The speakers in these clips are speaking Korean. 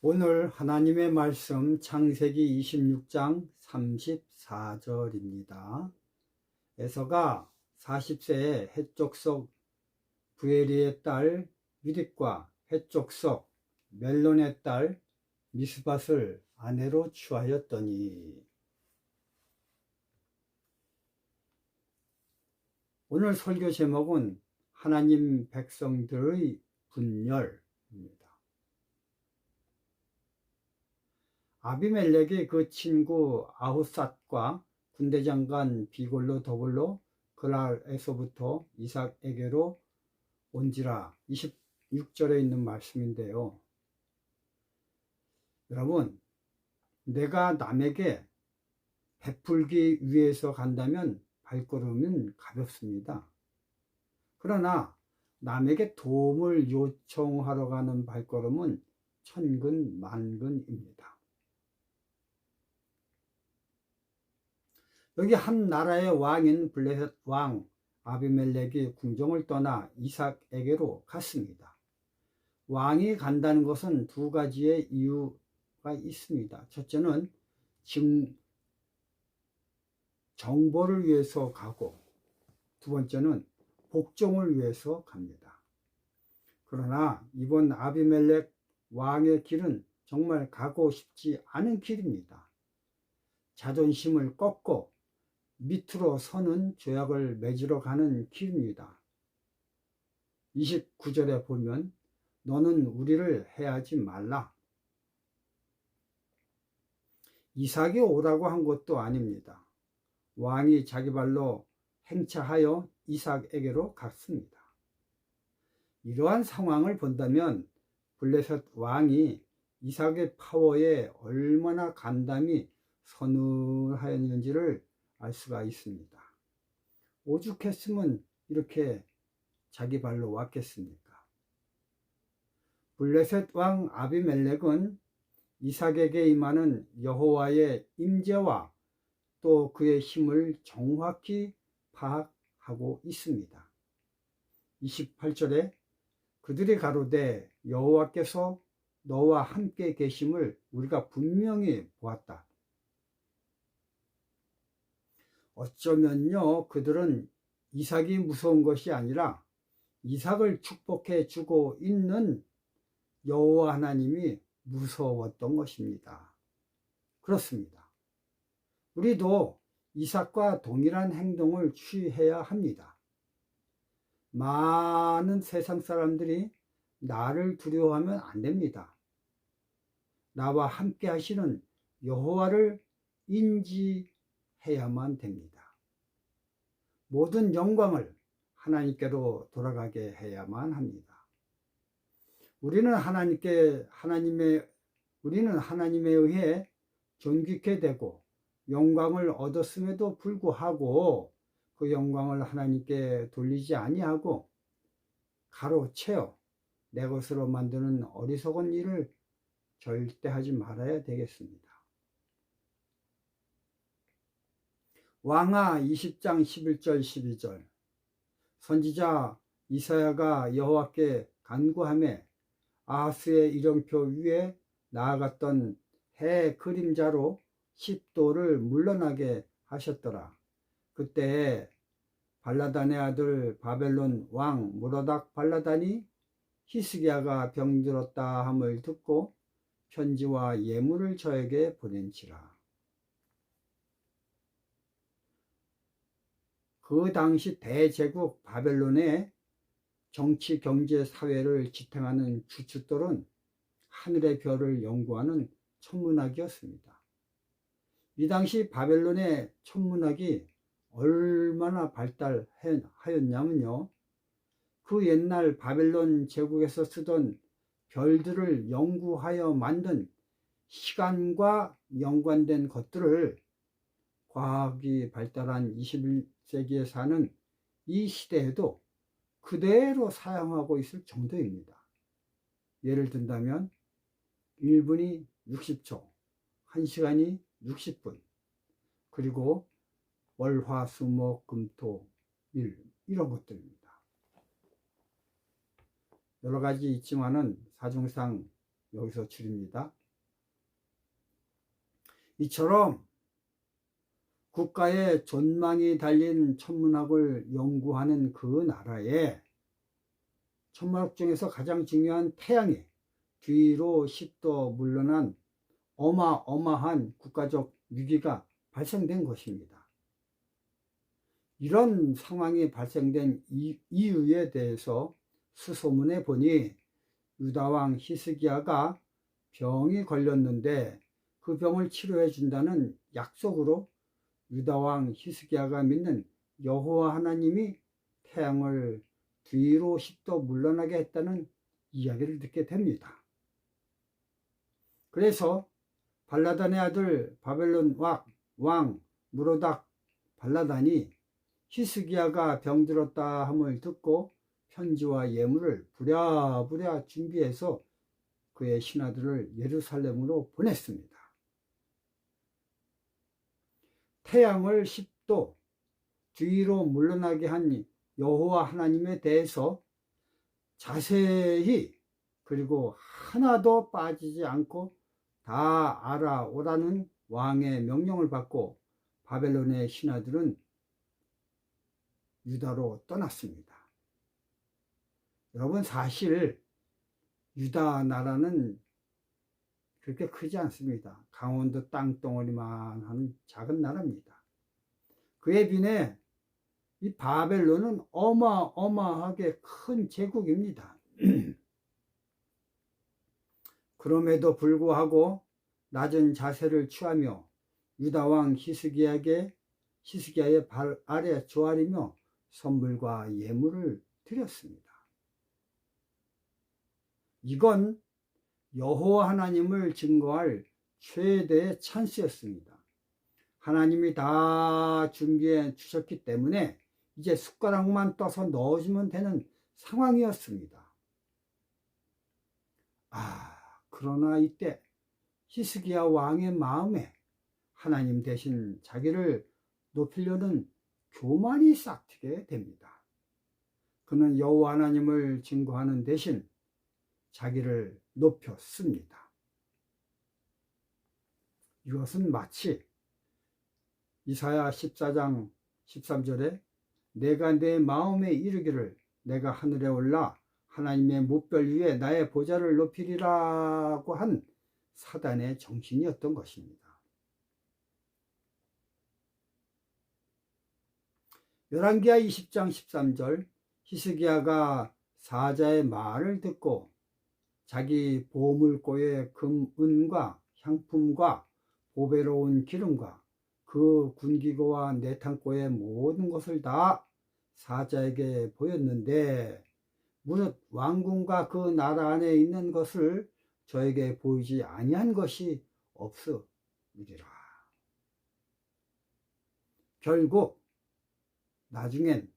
오늘 하나님의 말씀 창세기 26장 34절입니다. 에서가 40세에 해족속 부에리의 딸 유딕과 해족속 멜론의 딸 미스밧을 아내로 취하였더니. 오늘 설교 제목은 하나님 백성들의 분열입니다. 아비멜렉이 그 친구 아후삿과 군대장관 비골로 더불어 그랄에서부터 이삭에게로 온지라. 26절에 있는 말씀인데요. 여러분, 내가 남에게 베풀기 위해서 간다면 발걸음은 가볍습니다. 그러나 남에게 도움을 요청하러 가는 발걸음은 천근 만근입니다. 여기 한 나라의 왕인 블레셋 왕 아비멜렉이 궁정을 떠나 이삭에게로 갔습니다. 왕이 간다는 것은 두 가지의 이유가 있습니다. 첫째는 정보를 위해서 가고, 두 번째는 복종을 위해서 갑니다. 그러나 이번 아비멜렉 왕의 길은 정말 가고 싶지 않은 길입니다. 자존심을 꺾고 밑으로 서는 죄악을 맺으러 가는 길입니다. 29절에 보면 너는 우리를 해하지 말라. 이삭이 오라고 한 것도 아닙니다. 왕이 자기 발로 행차하여 이삭에게로 갔습니다. 이러한 상황을 본다면 블레셋 왕이 이삭의 파워에 얼마나 간담이 서늘하였는지를 알 수가 있습니다. 오죽했으면 이렇게 자기 발로 왔겠습니까? 블레셋 왕 아비멜렉은 이삭에게 임하는 여호와의 임재와 또 그의 힘을 정확히 파악하고 있습니다. 28절에 그들이 가로되 여호와께서 너와 함께 계심을 우리가 분명히 보았다. 어쩌면요, 그들은 이삭이 무서운 것이 아니라 이삭을 축복해 주고 있는 여호와 하나님이 무서웠던 것입니다. 그렇습니다. 우리도 이삭과 동일한 행동을 취해야 합니다. 많은 세상 사람들이 나를 두려워하면 안 됩니다. 나와 함께 하시는 여호와를 인지해야만 됩니다. 모든 영광을 하나님께로 돌아가게 해야만 합니다. 우리는 하나님에 의해 존귀케 되고 영광을 얻었음에도 불구하고 그 영광을 하나님께 돌리지 아니하고 가로채어 내 것으로 만드는 어리석은 일을 절대 하지 말아야 되겠습니다. 왕하 20장 11절 12절 선지자 이사야가 여호와께 간구하며 아하스의 이름표 위에 나아갔던 해 그림자로 10도를 물러나게 하셨더라. 그때 발라단의 아들 바벨론 왕 무로닥 발라단이 히스기야가 병들었다 함을 듣고 편지와 예물을 저에게 보낸지라. 그 당시 대제국 바벨론의 정치, 경제, 사회를 지탱하는 주춧돌은 하늘의 별을 연구하는 천문학이었습니다. 이 당시 바벨론의 천문학이 얼마나 발달하였냐면요, 그 옛날 바벨론 제국에서 쓰던 별들을 연구하여 만든 시간과 연관된 것들을 과학이 발달한 21세기에 사는 이 시대에도 그대로 사용하고 있을 정도입니다. 예를 든다면 1분이 60초, 1시간이 60분, 그리고 월, 화, 수, 목, 금, 토, 일, 이런 것들입니다. 여러 가지 있지만은 사정상 여기서 줄입니다. 이처럼 국가의 존망이 달린 천문학을 연구하는 그 나라에 천문학 중에서 가장 중요한 태양이 뒤로 10도 물러난 어마어마한 국가적 위기가 발생된 것입니다. 이런 상황이 발생된 이유에 대해서 수소문에 보니 유다왕 히스기야가 병이 걸렸는데 그 병을 치료해 준다는 약속으로 유다왕 히스기야가 믿는 여호와 하나님이 태양을 뒤로 10도 물러나게 했다는 이야기를 듣게 됩니다. 그래서 발라단의 아들 바벨론 왕 무로닥 발라단이 히스기야가 병들었다 함을 듣고 편지와 예물을 부랴부랴 준비해서 그의 신하들을 예루살렘으로 보냈습니다. 태양을 10도 뒤로 물러나게 한 여호와 하나님에 대해서 자세히 그리고 하나도 빠지지 않고 다 알아오라는 왕의 명령을 받고 바벨론의 신하들은 유다로 떠났습니다. 여러분, 사실 유다 나라는 그렇게 크지 않습니다. 강원도 땅덩어리만 한 작은 나라입니다. 그에 비해 이 바벨론은 어마어마하게 큰 제국입니다. 그럼에도 불구하고 낮은 자세를 취하며 유다왕 히스기야의 발 아래 조아리며 선물과 예물을 드렸습니다. 이건 여호와 하나님을 증거할 최대의 찬스였습니다. 하나님이 다 준비해 주셨기 때문에 이제 숟가락만 떠서 넣어주면 되는 상황이었습니다. 그러나 이때 히스기야 왕의 마음에 하나님 대신 자기를 높이려는 교만이 싹트게 됩니다. 그는 여호와 하나님을 증거하는 대신 자기를 높였습니다. 이것은 마치 이사야 14장 13절에 내가 내 마음에 이르기를 내가 하늘에 올라 하나님의 뭇별 위에 나의 보좌를 높이리라고 한 사단의 정신이었던 것입니다. 열왕기하 20장 13절 히스기야가 사자의 말을 듣고 자기 보물고의 금, 은과 향품과 보배로운 기름과 그 군기고와 내탕고의 모든 것을 다 사자에게 보였는데 무릇 왕궁과 그 나라 안에 있는 것을 저에게 보이지 아니한 것이 없으리라. 결국 나중엔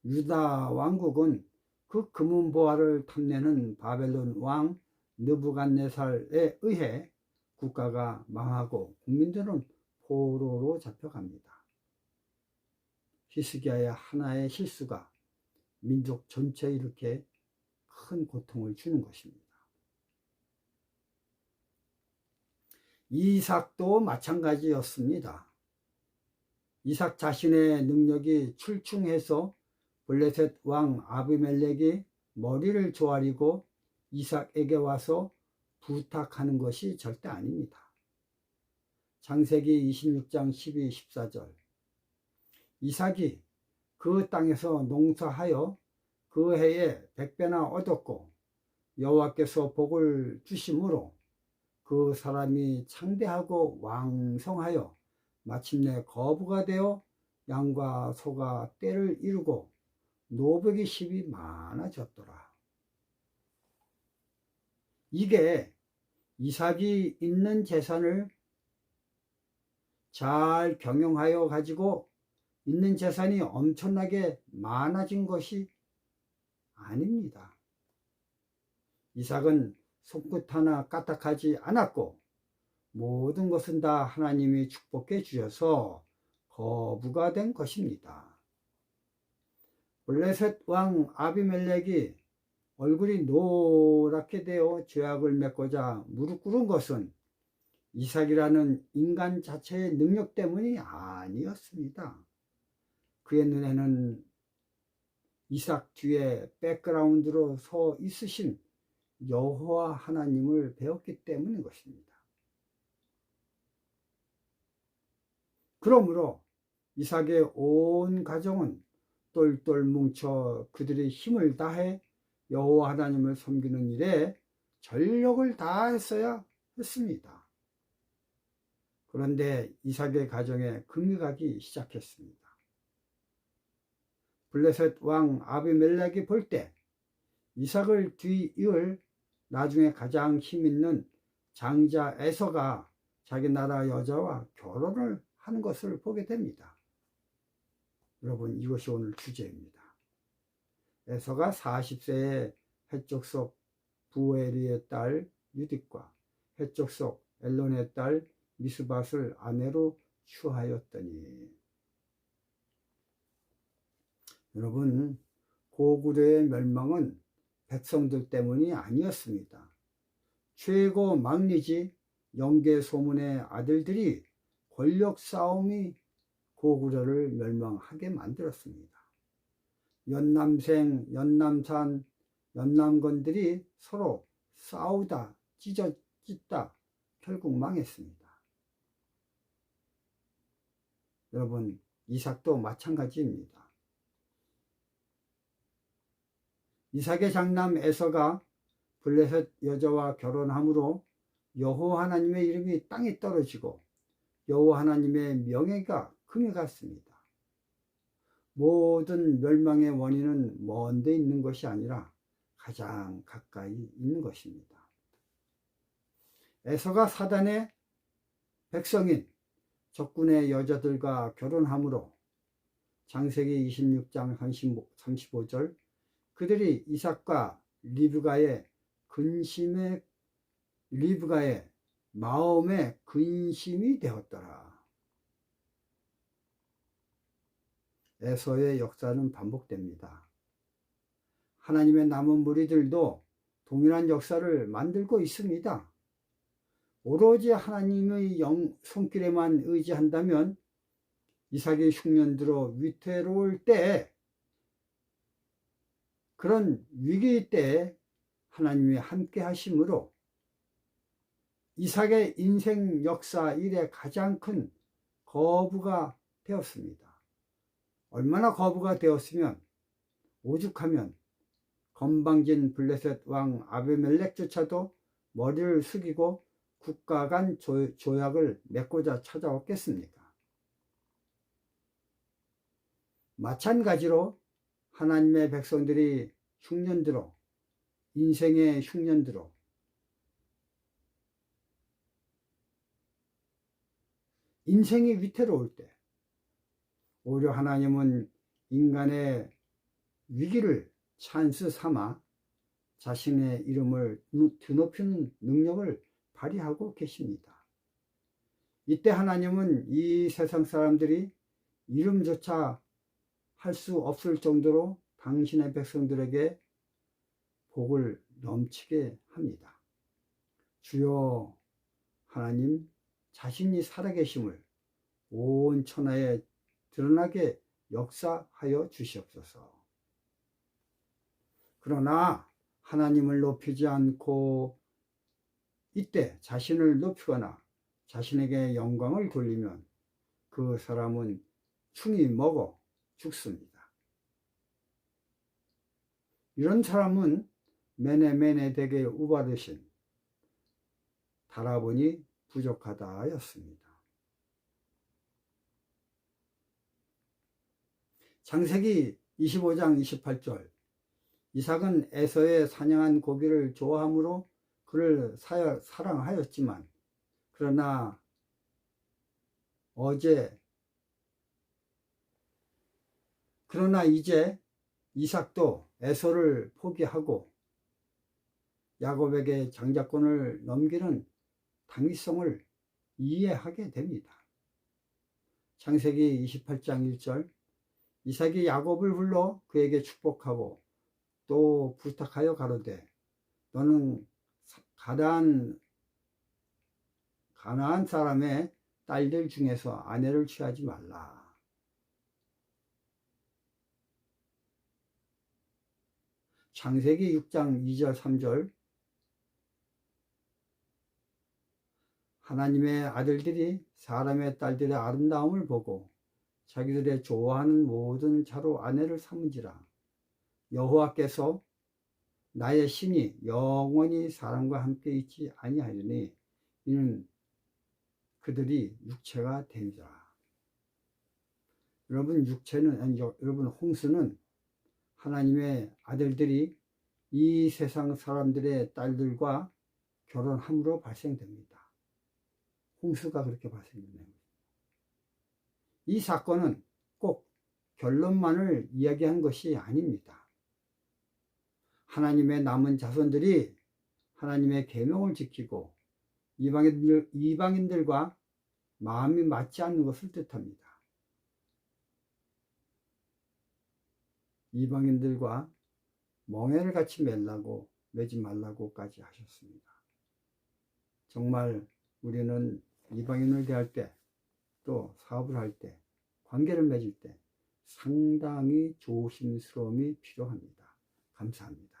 유다 왕국은 그 금은보화를 탐내는 바벨론 왕 느부갓네살에 의해 국가가 망하고 국민들은 포로로 잡혀갑니다. 히스기야의 하나의 실수가 민족 전체에 이렇게 큰 고통을 주는 것입니다. 이삭도 마찬가지였습니다. 이삭 자신의 능력이 출중해서 블레셋 왕 아비멜렉이 머리를 조아리고 이삭에게 와서 부탁하는 것이 절대 아닙니다. 창세기 26장 12, 14절 이삭이 그 땅에서 농사하여 그 해에 100배나 얻었고 여호와께서 복을 주심으로 그 사람이 창대하고 왕성하여 마침내 거부가 되어 양과 소가 떼를 이루고 노백의 십이 많아졌더라. 이게 이삭이 있는 재산을 잘 경영하여 가지고 있는 재산이 엄청나게 많아진 것이 아닙니다. 이삭은 손끝 하나 까딱하지 않았고 모든 것은 다 하나님이 축복해 주셔서 거부가 된 것입니다. 블레셋 왕 아비멜렉이 얼굴이 노랗게 되어 죄악을 맺고자 무릎 꿇은 것은 이삭이라는 인간 자체의 능력 때문이 아니었습니다. 그의 눈에는 이삭 뒤에 백그라운드로 서 있으신 여호와 하나님을 배웠기 때문인 것입니다. 그러므로 이삭의 온 가정은 똘똘 뭉쳐 그들의 힘을 다해 여호와 하나님을 섬기는 일에 전력을 다했어야 했습니다. 그런데 이삭의 가정에 금이 가기 시작했습니다. 블레셋 왕 아비멜렉이 볼 때 이삭을 뒤이을 나중에 가장 힘있는 장자 에서가 자기 나라 여자와 결혼을 하는 것을 보게 됩니다. 여러분, 이것이 오늘 주제입니다. 에서가 40세에 해족속 부에리의 딸 유딧과 해족속 엘론의 딸 미스밧을 아내로 취하였더니. 여러분, 고구려의 멸망은 백성들 때문이 아니었습니다. 최고 막리지 영계 소문의 아들들이 권력 싸움이 고구려를 멸망하게 만들었습니다. 연남생, 연남산, 연남건들이 서로 싸우다 찢다 결국 망했습니다. 여러분, 이삭도 마찬가지입니다. 이삭의 장남 에서가 블레셋 여자와 결혼함으로 여호와 하나님의 이름이 땅에 떨어지고 여호와 하나님의 명예가 금이 갔습니다. 모든 멸망의 원인은 먼 데 있는 것이 아니라 가장 가까이 있는 것입니다. 에서가 사단의 백성인 적군의 여자들과 결혼함으로 창세기 26장 35절 그들이 이삭과 리브가의 마음에 근심이 되었더라. 에서의 역사는 반복됩니다. 하나님의 남은 무리들도 동일한 역사를 만들고 있습니다. 오로지 하나님의 손길에만 의지한다면 이삭이 흉년 들어 위태로울 때, 그런 위기의 때에 하나님이 함께 하심으로 이삭의 인생 역사 일에 가장 큰 거부가 되었습니다. 얼마나 거부가 되었으면, 오죽하면 건방진 블레셋 왕 아비멜렉조차도 머리를 숙이고 국가 간 조약을 맺고자 찾아왔겠습니까? 마찬가지로 하나님의 백성들이 흉년들어, 인생의 흉년들어 인생이 위태로울 때 오히려 하나님은 인간의 위기를 찬스 삼아 자신의 이름을 드높이는 능력을 발휘하고 계십니다. 이때 하나님은 이 세상 사람들이 이름조차 할 수 없을 정도로 당신의 백성들에게 복을 넘치게 합니다. 주여 하나님, 자신이 살아계심을 온 천하에 드러나게 역사하여 주시옵소서. 그러나 하나님을 높이지 않고 이때 자신을 높이거나 자신에게 영광을 돌리면 그 사람은 충이 먹어 죽습니다. 이런 사람은 메네 되게 우바르신 달아보니 부족하다 하였습니다. 창세기 25장 28절 이삭은 에서의 사냥한 고기를 좋아하므로 그를 사랑하였지만 그러나 이제 이삭도 에서를 포기하고 야곱에게 장자권을 넘기는 당위성을 이해하게 됩니다. 창세기 28장 1절 이삭이 야곱을 불러 그에게 축복하고 또 부탁하여 가로되 너는 가나안 사람의 딸들 중에서 아내를 취하지 말라. 창세기 6장 2절 3절 하나님의 아들들이 사람의 딸들의 아름다움을 보고 자기들의 좋아하는 모든 자로 아내를 삼은지라. 여호와께서 나의 신이 영원히 사람과 함께 있지 아니하리니 이는 그들이 육체가 됨이라. 여러분, 여러분, 홍수는 하나님의 아들들이 이 세상 사람들의 딸들과 결혼함으로 발생됩니다. 홍수가 그렇게 발생됩니다. 이 사건은 꼭 결론만을 이야기한 것이 아닙니다. 하나님의 남은 자손들이 하나님의 계명을 지키고 이방인들과 마음이 맞지 않는 것을 뜻합니다. 이방인들과 멍에를 같이 매지 말라고까지 하셨습니다. 정말 우리는 이방인을 대할 때, 또 사업을 할 때, 관계를 맺을 때 상당히 조심스러움이 필요합니다. 감사합니다.